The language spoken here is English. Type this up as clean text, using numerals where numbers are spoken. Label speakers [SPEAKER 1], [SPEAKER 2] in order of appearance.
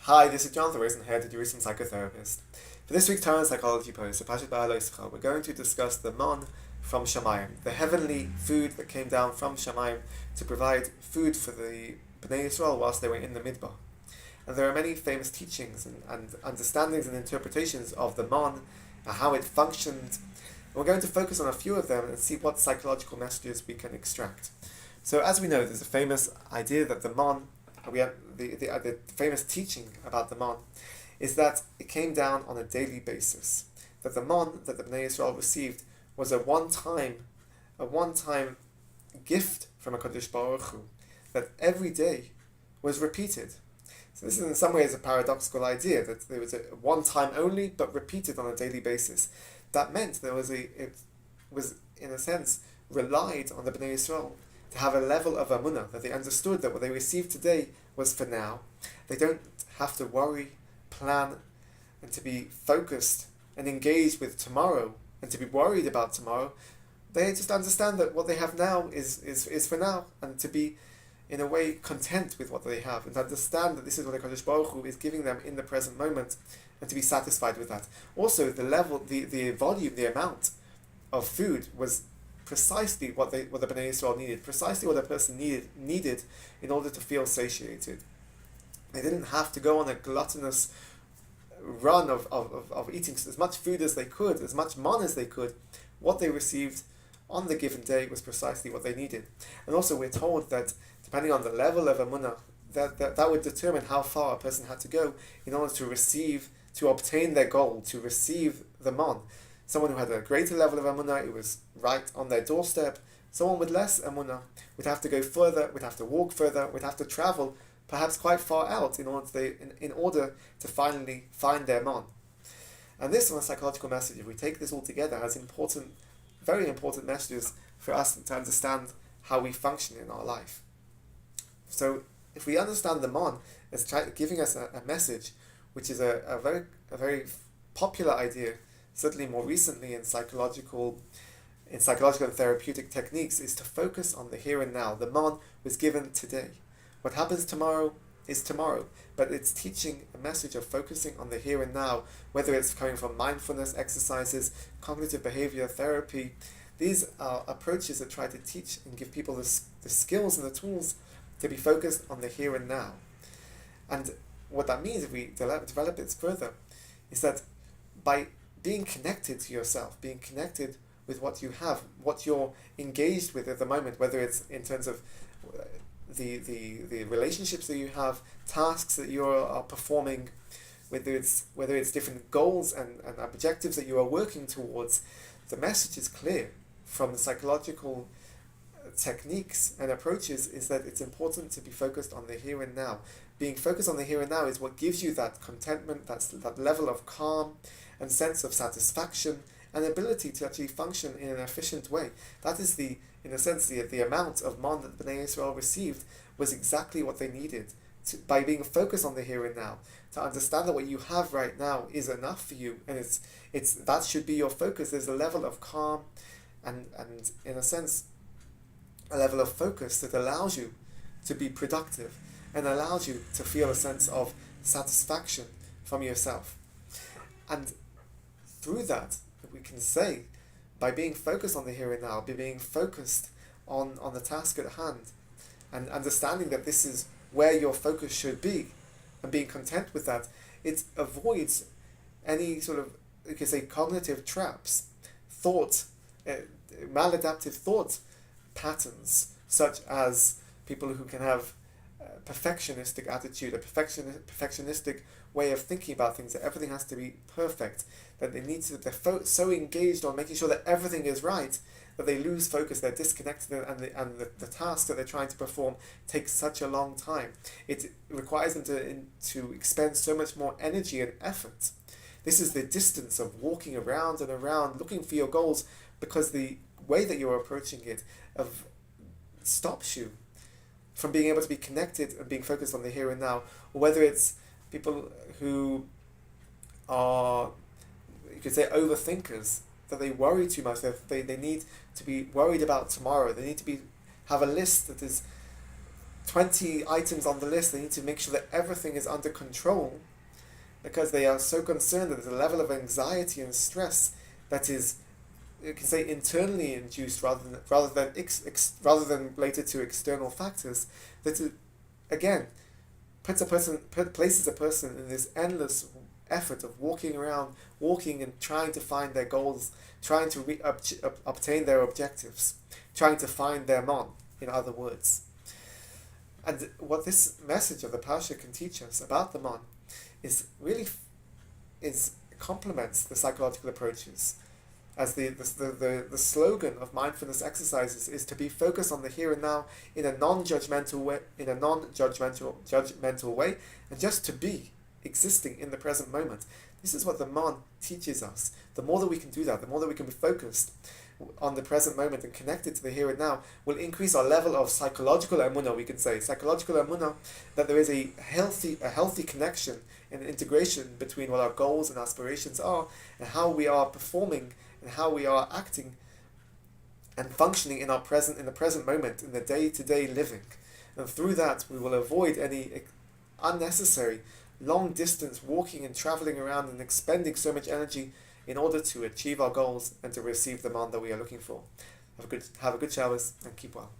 [SPEAKER 1] Hi, this is Jonathan Rosen here, the Jerusalem psychotherapist. For this week's Torah and Psychology post, Behaalotecha, we're going to discuss the Manna from Shamayim, the heavenly food that came down from Shamayim to provide food for the Bnei Yisrael whilst they were in the Midbar. And there are many famous teachings and understandings and interpretations of the Manna, and how it functioned. And we're going to focus on a few of them and see what psychological messages we can extract. So as we know, there's a famous idea that the Manna, the famous teaching about the Manna is that it came down on a daily basis. That the Manna that the Bnei Yisrael received was a one-time gift from a Kadosh Baruch Hu, that every day was repeated. So this is in some ways a paradoxical idea, that there was a one time only but repeated on a daily basis. That meant it was in a sense relied on the Bnei Yisrael to have a level of amunah, that they understood that what they received today was for now. They don't have to worry, plan, and to be focused and engaged with tomorrow and to be worried about tomorrow. They just understand that what they have now is for now, and to be in a way content with what they have, and to understand that this is what the Kadosh Baruch Hu is giving them in the present moment, and to be satisfied with that. Also, the level, the volume, the amount of food was precisely what the Bnei Yisrael needed, precisely what a person needed in order to feel satiated. They didn't have to go on a gluttonous run of eating as much food as they could, as much manna as they could. What they received on the given day was precisely what they needed. And also we're told that depending on the level of amunah, that would determine how far a person had to go in order to obtain their goal, to receive the manna. Someone who had a greater level of amunah, it was right on their doorstep. Someone with less amunah would have to go further, would have to walk further, would have to travel perhaps quite far out in order to finally find their manna. And this, on a psychological message, if we take this all together, has very important messages for us to understand how we function in our life. So if we understand the manna as giving us a message, which is a very popular idea, certainly more recently in psychological and therapeutic techniques, is to focus on the here and now. The manna was given today. What happens tomorrow is tomorrow, but it's teaching a message of focusing on the here and now, whether it's coming from mindfulness exercises, cognitive behavior therapy. These are approaches that try to teach and give people the skills and the tools to be focused on the here and now. And what that means, if we develop it further, is that by being connected to yourself, being connected with what you have, what you're engaged with at the moment, whether it's in terms of the relationships that you have, tasks that you are performing, whether it's different goals and objectives that you are working towards, the message is clear from the psychological techniques and approaches, is that it's important to be focused on the here and now. Being focused on the here and now is what gives you that contentment, that level of calm and sense of satisfaction and ability to actually function in an efficient way. That is in a sense, the amount of manna that Bnei Yisrael received was exactly what they needed. By being focused on the here and now, to understand that what you have right now is enough for you, and it's that should be your focus. There's a level of calm and in a sense a level of focus that allows you to be productive and allows you to feel a sense of satisfaction from yourself. And through that, we can say, by being focused on the here and now, by being focused on the task at hand, and understanding that this is where your focus should be, and being content with that, it avoids any sort of, you could say, cognitive traps, maladaptive thought patterns, such as people who can have a perfectionistic attitude, a perfectionistic way of thinking about things, that everything has to be perfect, that they're so engaged on making sure that everything is right that they lose focus, they're disconnected, and the task that they're trying to perform takes such a long time. It requires them to expend so much more energy and effort. This is the distance of walking around and around looking for your goals, because the way that you're approaching it stops you from being able to be connected and being focused on the here and now. Or whether it's people who are, you could say, overthinkers, that they worry too much, they need to be worried about tomorrow. They need to have a list that is 20 items on the list. They need to make sure that everything is under control, because they are so concerned that there's a level of anxiety and stress that is, you can say, internally induced rather than related to external factors. That it, again, places a person in this endless effort of walking and trying to find their goals, trying to obtain their objectives, trying to find their mon, in other words. And what this message of the Parsha can teach us about the mon is really complements the psychological approaches, as the slogan of mindfulness exercises is to be focused on the here and now in a non-judgmental way, and just to be existing in the present moment. This is what the mon teaches us. The more that we can do that, the more that we can be focused on the present moment and connected to the here and now, will increase our level of psychological emunah, we can say. Psychological emunah, that there is a healthy connection and integration between what our goals and aspirations are and how we are performing and how we are acting and functioning in the present moment, in the day-to-day living. And through that, we will avoid any unnecessary long distance walking and traveling around and expending so much energy in order to achieve our goals and to receive the man that we are looking for. Have a good Shabbos and keep well.